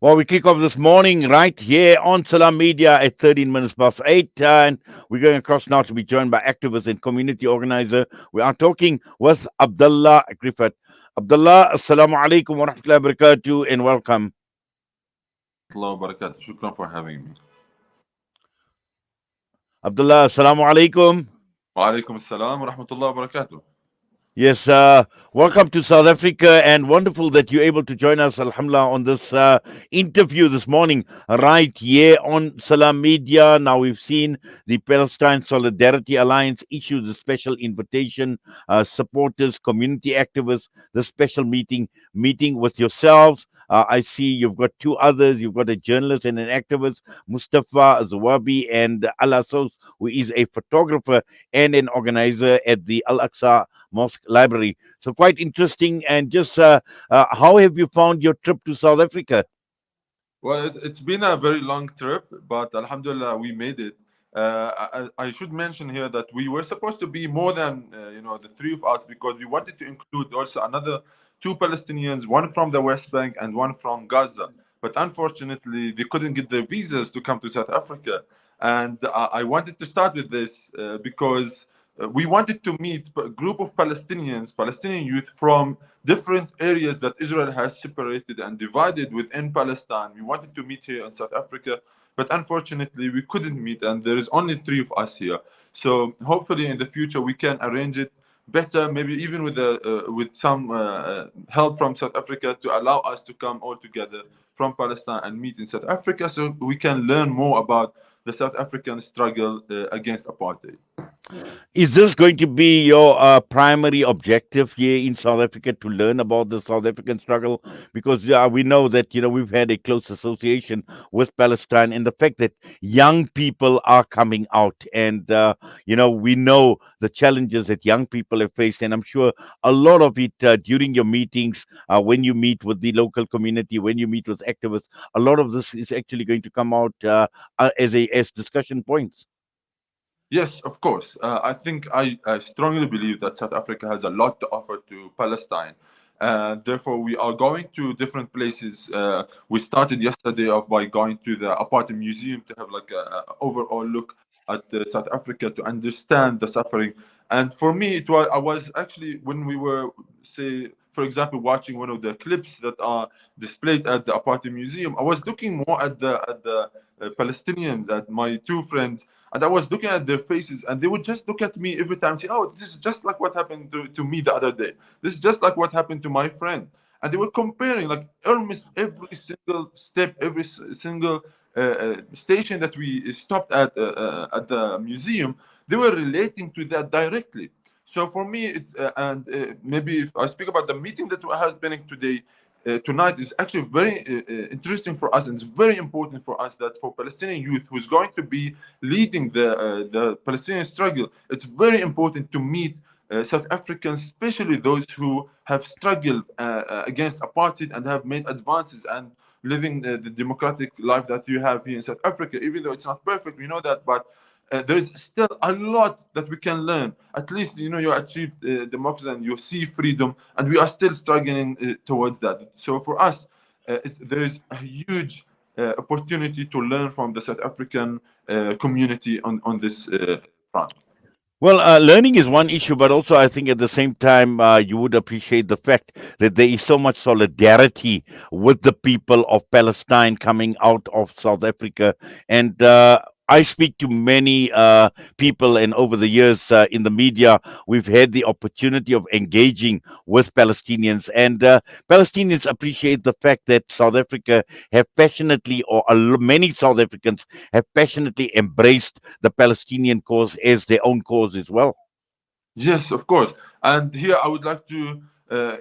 Well, we kick off this morning right here on Salam Media at 13 minutes past 8. And we're going across now to be joined by activist and community organizer. We are talking with Abdullah Griffith. Abdullah, Assalamu alaikum wa rahmatullahi wa barakatuh, and welcome. Warahmatullahi wabarakatuh. Shukran for having me. Abdullah, Assalamu alaikum. Wa alaikum assalam wa rahmatullahi wa barakatuh. Yes, welcome to South Africa, and wonderful that you're able to join us, Alhamdulillah, on this interview this morning, right here on Salam Media. Now, we've seen the Palestine Solidarity Alliance issue the special invitation, supporters, community activists, the special meeting with yourselves. I see you've got two others. You've got a journalist and an activist, Mustafa Zawabi, and Ala Sos, who is a photographer and an organizer at the Al Aqsa Mosque Library. So quite interesting. And just how have you found your trip to South Africa? Well, it's been a very long trip, but Alhamdulillah, we made it. I should mention here that we were supposed to be more than the three of us because we wanted to include also another two Palestinians, one from the West Bank and one from Gaza. But unfortunately, they couldn't get their visas to come to South Africa. And I wanted to start with this because we wanted to meet a group of Palestinian youth from different areas that Israel has separated and divided within Palestine. We wanted to meet here in South Africa, but unfortunately we couldn't meet, and there is only three of us here. So hopefully in the future we can arrange it better, maybe even with some help from South Africa to allow us to come all together from Palestine and meet in South Africa, so we can learn more about the South African struggle against apartheid. Is this going to be your primary objective here in South Africa to learn about the South African struggle? Because we know that we've had a close association with Palestine, and the fact that young people are coming out, and we know the challenges that young people have faced, and I'm sure a lot of it during your meetings, when you meet with the local community, when you meet with activists, a lot of this is actually going to come out as discussion points. Yes, of course. I think I strongly believe that South Africa has a lot to offer to Palestine. Therefore, we are going to different places. We started yesterday off by going to the Apartheid Museum to have like a overall look at South Africa to understand the suffering. And for me, I was actually when we were, say, for example, watching one of the clips that are displayed at the Apartheid Museum. I was looking more at the Palestinians, at my two friends, and I was looking at their faces, and they would just look at me every time, say, "Oh, this is just like what happened to me the other day. This is just like what happened to my friend." And they were comparing, like almost every single step, every single station that we stopped at the museum. They were relating to that directly. So for me, it's and maybe if I speak about the meeting that we're happening today, tonight is actually very interesting for us, and it's very important for us that for Palestinian youth who's going to be leading the Palestinian struggle, it's very important to meet South Africans, especially those who have struggled against apartheid and have made advances and living the democratic life that you have here in South Africa. Even though it's not perfect, we know that, but there is still a lot that we can learn. At least you achieved democracy and you see freedom, and we are still struggling towards that. So for us, there is a huge opportunity to learn from the South African community on this front. Well, learning is one issue, but also I think at the same time you would appreciate the fact that there is so much solidarity with the people of Palestine coming out of South Africa. And I speak to many people, and over the years in the media, we've had the opportunity of engaging with Palestinians. And Palestinians appreciate the fact that South Africa have passionately, or many South Africans have passionately embraced the Palestinian cause as their own cause as well. Yes, of course. And here I would like to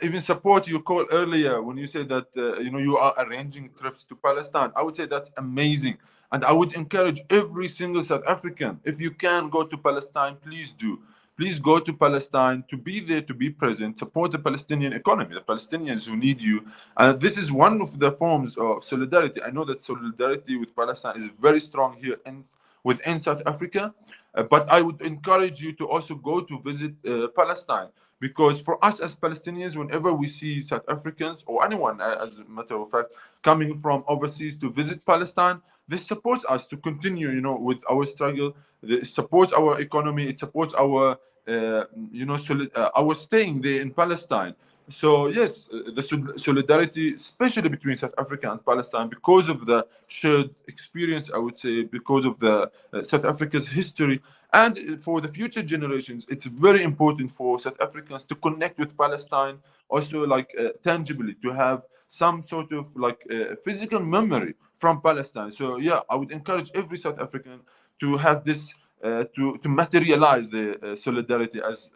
even support your call earlier when you said that you are arranging trips to Palestine. I would say that's amazing, and I would encourage every single South African, if you can go to Palestine, please do. Please go to Palestine to be there, to be present, support the Palestinian economy, the Palestinians who need you. And this is one of the forms of solidarity. I know that solidarity with Palestine is very strong here in within South Africa. But I would encourage you to also go to visit Palestine, Because for us as Palestinians, whenever we see South Africans or anyone, as a matter of fact, coming from overseas to visit Palestine, this supports us to continue, with our struggle. It supports our economy. It supports our, our staying there in Palestine. So yes, the solidarity, especially between South Africa and Palestine, because of the shared experience, I would say, because of the South Africa's history, and for the future generations, it's very important for South Africans to connect with Palestine, also like tangibly, to have some sort of like physical memory from Palestine. So yeah, I would encourage every South African to have this, to materialize the solidarity, as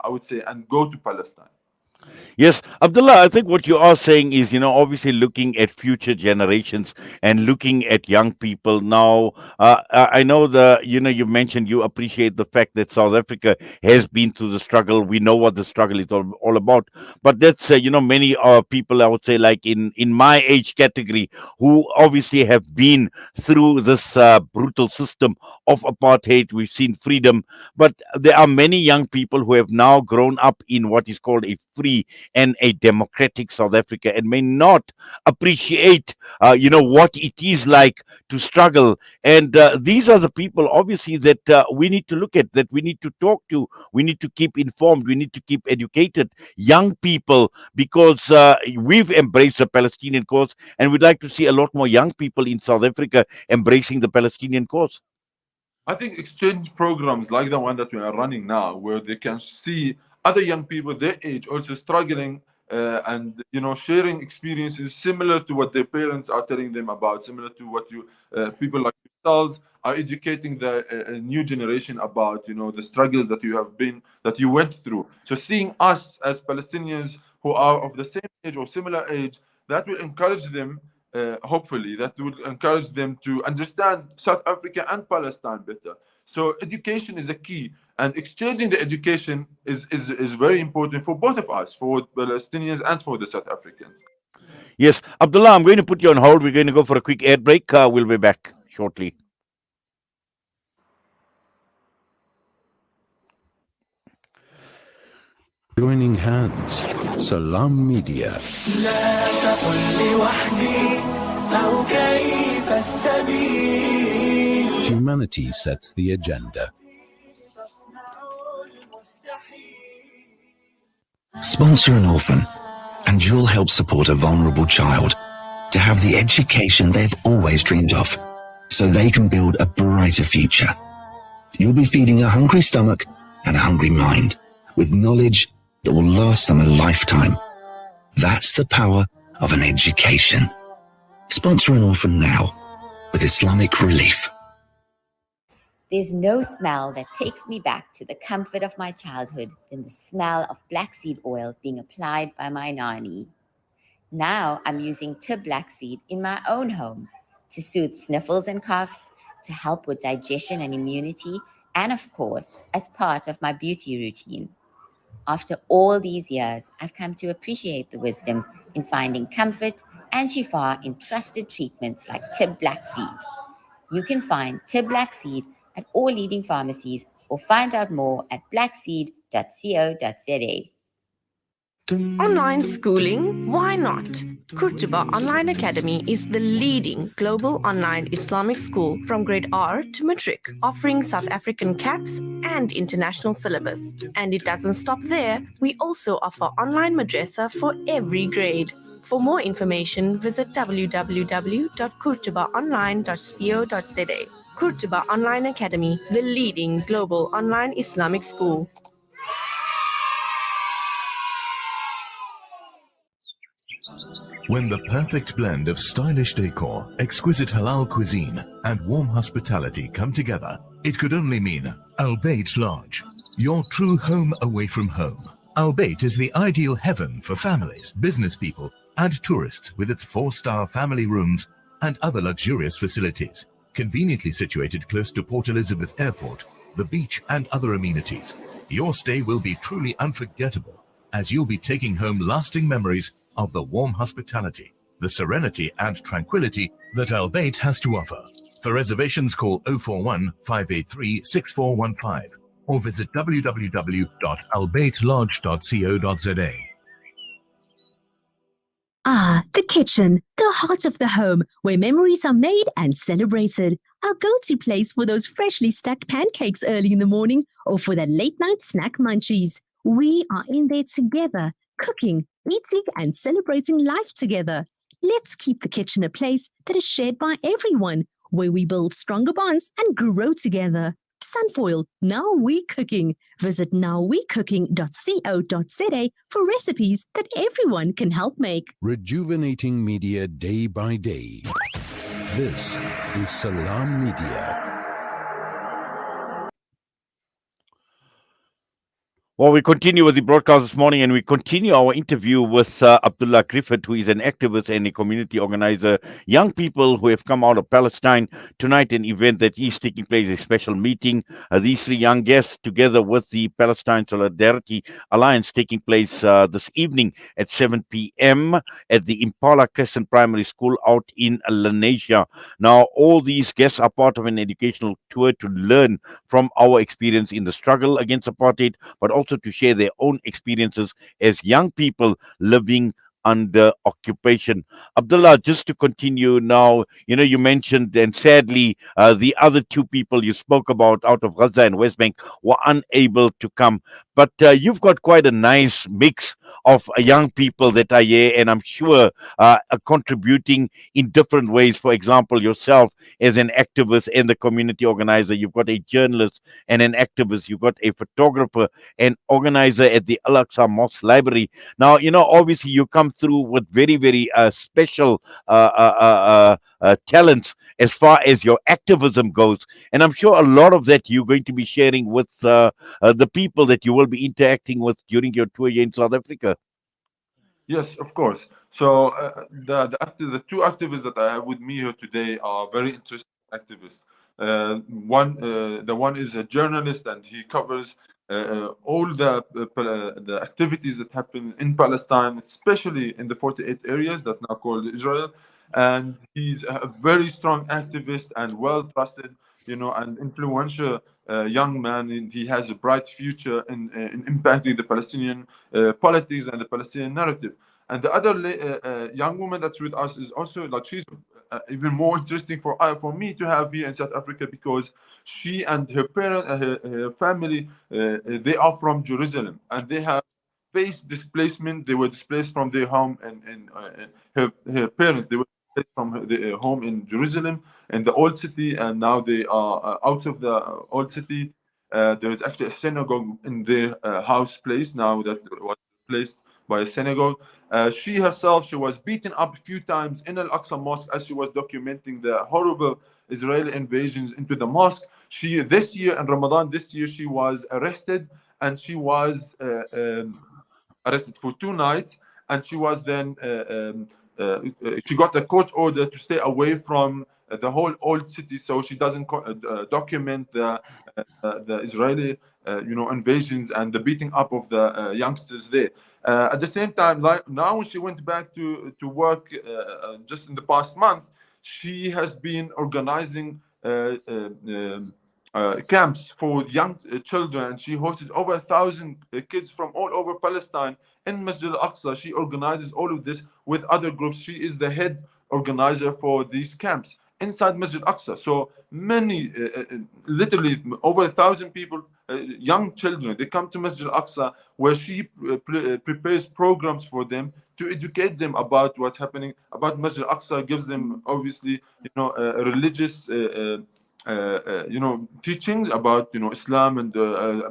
I would say, and go to Palestine. Yes, Abdullah, I think what you are saying is, obviously looking at future generations and looking at young people now. I know you mentioned you appreciate the fact that South Africa has been through the struggle. We know what the struggle is all about. But that's, many people, I would say, like in my age category, who obviously have been through this brutal system of apartheid. We've seen freedom, but there are many young people who have now grown up in what is called a free and a democratic South Africa, and may not appreciate, what it is like to struggle. And these are the people, obviously, that we need to look at, that we need to talk to, we need to keep informed, we need to keep educated young people, because we've embraced the Palestinian cause, and we'd like to see a lot more young people in South Africa embracing the Palestinian cause. I think exchange programs like the one that we are running now, where they can see other young people their age also struggling, and sharing experiences similar to what their parents are telling them about, similar to what people like yourselves are educating the new generation about, the struggles that you went through. So seeing us as Palestinians who are of the same age or similar age, that will encourage them, hopefully, that will encourage them to understand South Africa and Palestine better. So education is a key, and exchanging the education is very important for both of us, for Palestinians and for the South Africans. Yes, Abdullah, I'm going to put you on hold. We're going to go for a quick ad break. We'll be back shortly. Joining hands, Salam Media. لا تقل لوحدي أو كيف السبيل. Humanity sets the agenda. Sponsor an orphan, and you'll help support a vulnerable child to have the education they've always dreamed of, so they can build a brighter future. You'll be feeding a hungry stomach and a hungry mind with knowledge that will last them a lifetime. That's the power of an education. Sponsor an orphan now with Islamic Relief. There's no smell that takes me back to the comfort of my childhood than the smell of black seed oil being applied by my nanny. Now I'm using Tib black seed in my own home to soothe sniffles and coughs, to help with digestion and immunity, and of course, as part of my beauty routine. After all these years, I've come to appreciate the wisdom in finding comfort and shifa in trusted treatments like Tib black seed. You can find Tib black seed at all leading pharmacies or find out more at blackseed.co.za. Online schooling? Why not? Kurtuba Online Academy is the leading global online Islamic school from grade R to matric, offering South African caps and international syllabus. And it doesn't stop there. We also offer online madrasa for every grade. For more information, visit www.kurtubaonline.co.za. Kurtuba Online Academy, the leading global online Islamic school. When the perfect blend of stylish decor, exquisite halal cuisine, and warm hospitality come together, it could only mean Al Bayt Lodge, your true home away from home. Al Bayt is the ideal heaven for families, business people, and tourists, with its 4-star family rooms and other luxurious facilities, conveniently situated close to Port Elizabeth Airport, the beach, and other amenities. Your stay will be truly unforgettable, as you'll be taking home lasting memories of the warm hospitality, the serenity and tranquility that Al Bayt has to offer. For reservations, call 041 583 6415 or visit www.albaytlodge.co.za. Ah, the kitchen, the heart of the home, where memories are made and celebrated. Our go-to place for those freshly stacked pancakes early in the morning or for the late-night snack munchies. We are in there together, cooking, eating, and celebrating life together. Let's keep the kitchen a place that is shared by everyone, where we build stronger bonds and grow together. Sunfoil, now we cooking. Visit nowwecooking.co.za for recipes that everyone can help make. Rejuvenating media day by day. This is Salam Media. Well, we continue with the broadcast this morning, and we continue our interview with Abdullah Griffith, who is an activist and a community organizer. Young people who have come out of Palestine. Tonight, an event that is taking place, a special meeting. These three young guests, together with the Palestine Solidarity Alliance, taking place this evening at 7 p.m. at the Impala Crescent Primary School out in Lenasia. Now, all these guests are part of an educational tour to learn from our experience in the struggle against apartheid, but also to share their own experiences as young people living under occupation. Abdullah, just to continue now, you mentioned, and sadly, the other two people you spoke about out of Gaza and West Bank were unable to come. But you've got quite a nice mix of young people that are here, and I'm sure are contributing in different ways. For example, yourself as an activist and the community organizer, you've got a journalist and an activist, you've got a photographer and organizer at the Al-Aqsa Mosque Library. Now, obviously you come through with very, very special talents as far as your activism goes. And I'm sure a lot of that you're going to be sharing with the people that you will be interacting with during your tour here in South Africa. Yes, of course. So the two activists that I have with me here today are very interesting activists. The one is a journalist, and he covers all the activities that happen in Palestine, especially in the 48 areas that's now called Israel. And he's a very strong activist and well trusted, and influential young man. And he has a bright future in impacting the Palestinian politics and the Palestinian narrative. And the other young woman that's with us is also she's even more interesting for me to have here in South Africa, because she and her parents, her family, they are from Jerusalem, and they have faced displacement. They were displaced from their home, and her parents, they were displaced from their home in Jerusalem, in the old city, and now they are out of the old city. There is actually a synagogue in their house place now that was replaced by a synagogue. She herself, she was beaten up a few times in Al-Aqsa Mosque as she was documenting the horrible Israeli invasions into the mosque. This year in Ramadan, she was arrested, and she was arrested for 2 nights, and she was then she got a court order to stay away from the whole old city, so she doesn't document the Israeli invasions and the beating up of the youngsters there. At the same time, now when she went back to work just in the past month, she has been organizing camps for young children, and she hosted over 1,000 kids from all over Palestine in Masjid al-Aqsa. She organizes all of this with other groups. She is the head organizer for these camps inside Masjid al-Aqsa. So many, literally over 1,000 people, young children, they come to Masjid al-Aqsa, where she prepares programs for them to educate them about what's happening about Masjid al-Aqsa, gives them obviously religious teachings about Islam and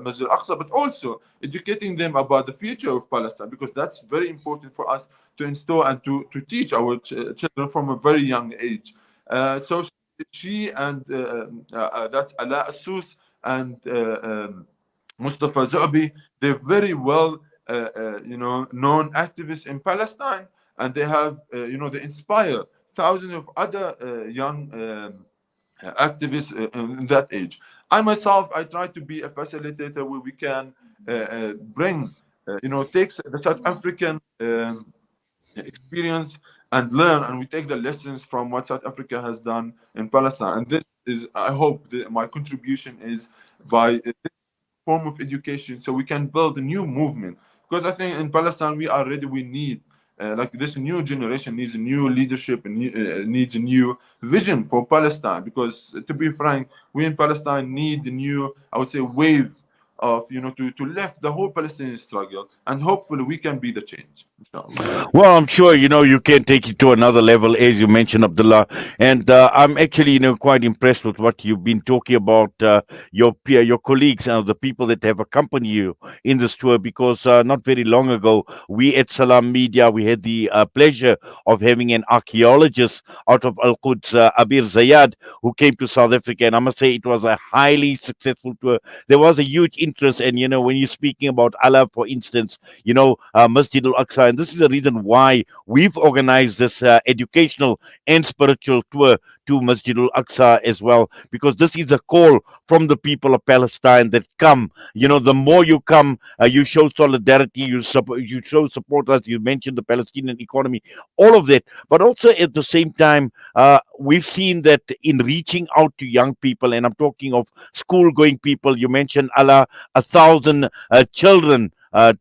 Masjid al-Aqsa, but also educating them about the future of Palestine, because that's very important for us to install and to teach our children from a very young age. So she and that's Ala Assus and Mustafa Zu'bi, they're very well known activists in Palestine, and they have they inspire thousands of other young activists in that age. I myself, I try to be a facilitator where we can bring takes the South African experience and learn, and we take the lessons from what South Africa has done in Palestine. And this is, I hope, my contribution is by form of education, so we can build a new movement. Because I think in Palestine we are ready. We need like this new generation needs a new leadership and needs a new vision for Palestine. Because to be frank, we in Palestine need a new, I would say, wave of to lift the whole Palestinian struggle, and hopefully we can be the change. Inshallah. Well, I'm sure you can take it to another level, as you mentioned, Abdullah. And I'm actually quite impressed with what you've been talking about, your peer, your colleagues, and the people that have accompanied you in this tour. Because not very long ago, we at Salam Media we had the pleasure of having an archaeologist out of Al Quds, Abir Zayad, who came to South Africa, and I must say it was a highly successful tour. There was a huge interest, and when you're speaking about Allah, for instance, Masjid al Aqsa. And this is the reason why we've organized this educational and spiritual tour to Masjid al Aqsa as well, because this is a call from the people of Palestine that come. The more you come, you show solidarity, you show support, as you mentioned, the Palestinian economy, all of that. But also at the same time, we've seen that in reaching out to young people, and I'm talking of school going people, you mentioned Allah, 1,000 children,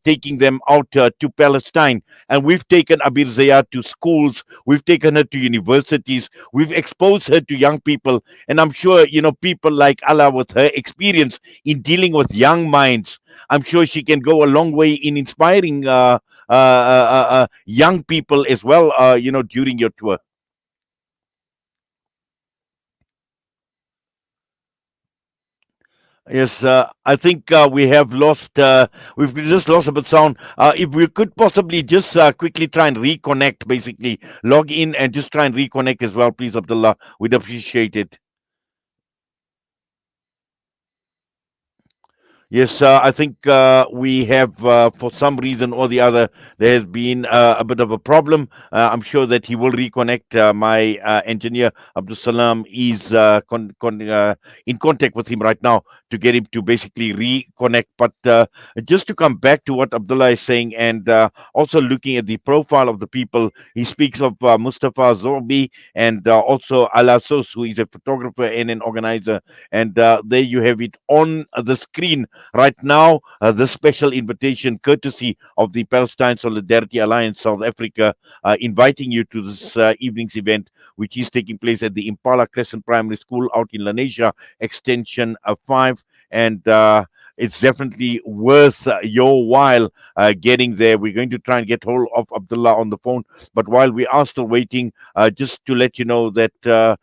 taking them out to Palestine. And we've taken Abir Zayat to schools, we've taken her to universities, we've exposed her to young people. And I'm sure, people like Allah, with her experience in dealing with young minds, I'm sure she can go a long way in inspiring young people as well, during your tour. Yes, I think we've just lost a bit sound. If we could possibly just quickly try and reconnect, basically log in and just try and reconnect as well, please, Abdullah. We'd appreciate it. Yes, I think we have, for some reason or the other, there has been a bit of a problem. I'm sure that he will reconnect. My engineer, Abdul Salam, is in contact with him right now to get him to basically reconnect. But just to come back to what Abdullah is saying, and also looking at the profile of the people, he speaks of Mustafa Zorbi and also Ala Sos, who is a photographer and an organizer. And there you have it on the screen right now, this special invitation courtesy of the Palestine Solidarity Alliance South Africa, inviting you to this evening's event, which is taking place at the Impala Crescent Primary School out in Lenasia, Extension 5. And it's definitely worth your while getting there. We're going to try and get hold of Abdullah on the phone. But while we are still waiting, just to let you know that the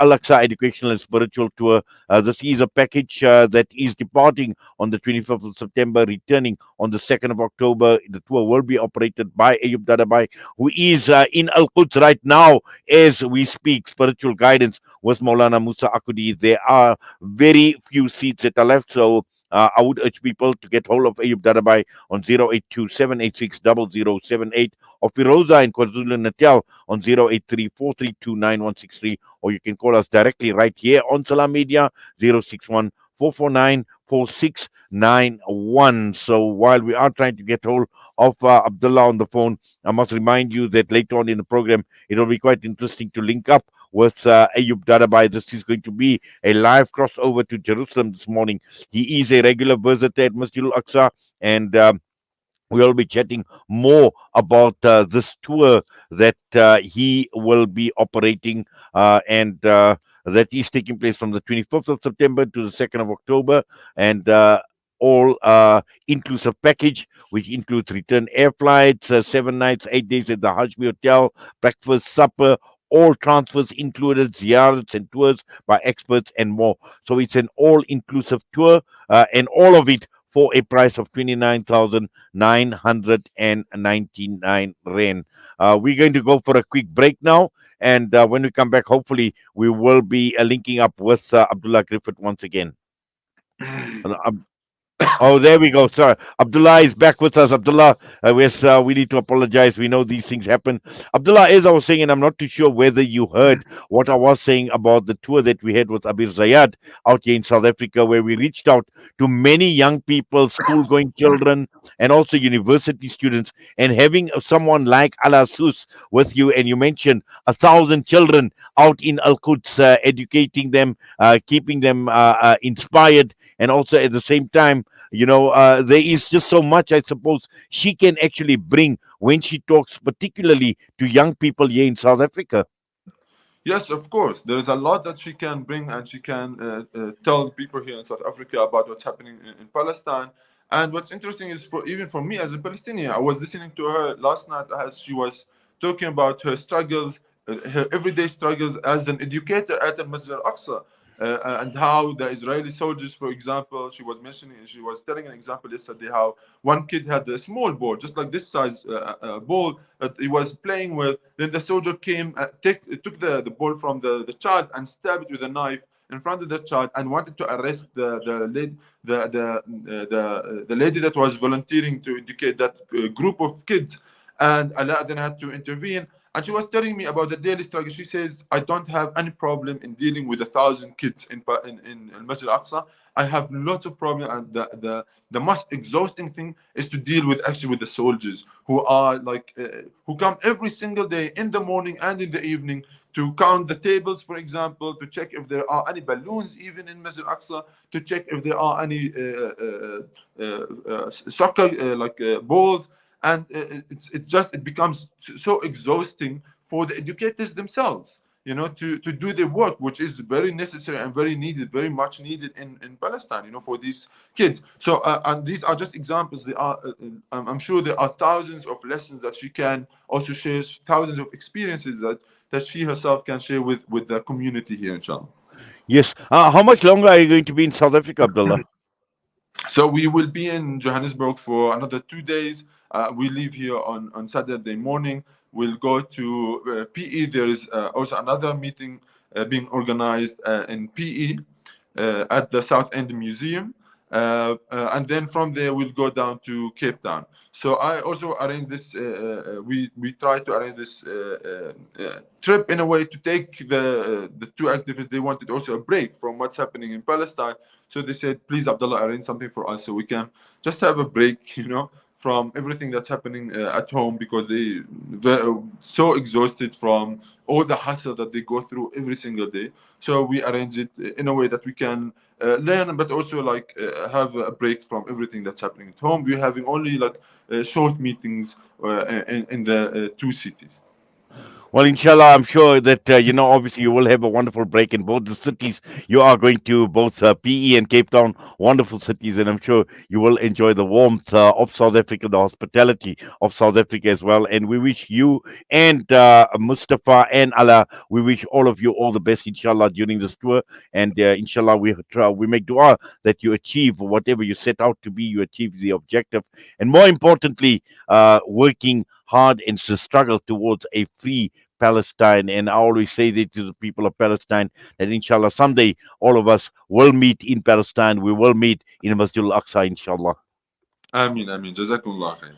Al Aqsa Educational and Spiritual Tour, this is a package that is departing on the 25th of September, returning on the 2nd of October. The tour will be operated by Ayub Dadabai, who is in Al Quds right now as we speak. Spiritual guidance with Maulana Musa Akudi. There are very few seats that are left, so I would urge people to get hold of Ayub Dadabai on 082-786-0078, or Firoza in KwaZulu Natal on 083-432-9163, or you can call us directly right here on Salam Media, 061-449-4691. So while we are trying to get hold of Abdullah on the phone, I must remind you that later on in the program, it will be quite interesting to link up with Ayub Dadabai. This is going to be a live crossover to Jerusalem this morning. He is a regular visitor at Masjid al Aqsa, and we'll be chatting more about this tour that he will be operating, and that is taking place from the 25th of September to the 2nd of October, and all inclusive package, which includes return air flights, 7 nights, 8 days at the Hajmi Hotel, breakfast, supper, all transfers included, ziyarats and tours by experts, and more. So it's an all-inclusive tour, and all of it for a price of 29,999 rand. We're going to go for a quick break now, and when we come back, hopefully we will be linking up with Abdullah Griffith once again. Oh, there we go. Sorry. Abdullah is back with us. Abdullah, yes, we need to apologize. We know these things happen. Abdullah, as I was saying, and I'm not too sure whether you heard what I was saying about the tour that we had with Abir Zayad out here in South Africa, where we reached out to many young people, school going children, and also university students, and having someone like Ala Sus with you. And you mentioned 1,000 children out in Al Quds, educating them, keeping them inspired, and also at the same time, there is just so much, I suppose, she can actually bring when she talks, particularly to young people here in South Africa. Yes, of course. There is a lot that she can bring, and she can tell people here in South Africa about what's happening in Palestine. And what's interesting is, even for me as a Palestinian, I was listening to her last night as she was talking about her struggles, her everyday struggles as an educator at the Masjid al-Aqsa. And how the Israeli soldiers, for example, she was telling an example yesterday how one kid had a small ball, just like this size ball that he was playing with. Then the soldier came, took the ball from the child and stabbed it with a knife in front of the child, and wanted to arrest the lady that was volunteering to educate that group of kids. And Allah then had to intervene. And she was telling me about the daily struggle. She says, I don't have any problem in dealing with 1,000 kids in Masjid al-Aqsa. I have lots of problems. And the most exhausting thing is to deal with the soldiers who are who come every single day in the morning and in the evening to count the tables, for example, to check if there are any balloons even in Masjid al-Aqsa, to check if there are any soccer balls. And it becomes so exhausting for the educators themselves, to do their work, which is very necessary and very needed, very much needed in Palestine, for these kids. So, and these are just examples. There are, I'm sure there are thousands of lessons that she can also share, thousands of experiences that she herself can share with the community here, inshallah. Yes. How much longer are you going to be in South Africa, Abdullah? So we will be in Johannesburg for another 2 days. We leave here on Saturday morning. We'll go to PE. There is also another meeting being organized in PE at the South End Museum. And then from there, we'll go down to Cape Town. So I also arranged this, we try to arrange this trip in a way to take the two activists. They wanted also a break from what's happening in Palestine. So they said, please, Abdullah, arrange something for us so we can just have a break, from everything that's happening at home, because they're so exhausted from all the hassle that they go through every single day. So we arrange it in a way that we can learn, but also have a break from everything that's happening at home. We're having only short meetings in the two cities. Well, inshallah, I'm sure that, obviously you will have a wonderful break in both the cities. You are going to both PE and Cape Town, wonderful cities, and I'm sure you will enjoy the warmth of South Africa, the hospitality of South Africa as well. And we wish you and Mustafa and Allah, we wish all of you all the best, inshallah, during this tour. And inshallah, we make dua that you achieve whatever you set out to be, you achieve the objective. And more importantly, working hard and to struggle towards a free Palestine. And I always say that to the people of Palestine, that inshallah someday all of us will meet in Palestine. We will meet in Masjid al-Aqsa, inshallah. Ameen, ameen. Jazakumullah khair.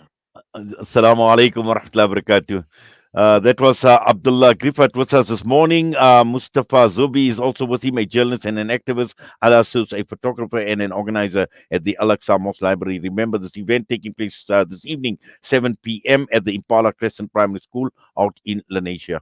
Assalamu alaikum wa rahmatullahi wa barakatuh. That was Abdullah Griffith with us this morning. Mustafa Zubi is also with him, a journalist and an activist. Ala Sus, a photographer and an organizer at the Al-Aqsa Mosque Library. Remember this event taking place this evening, 7 p.m. at the Impala Crescent Primary School out in Lenasia.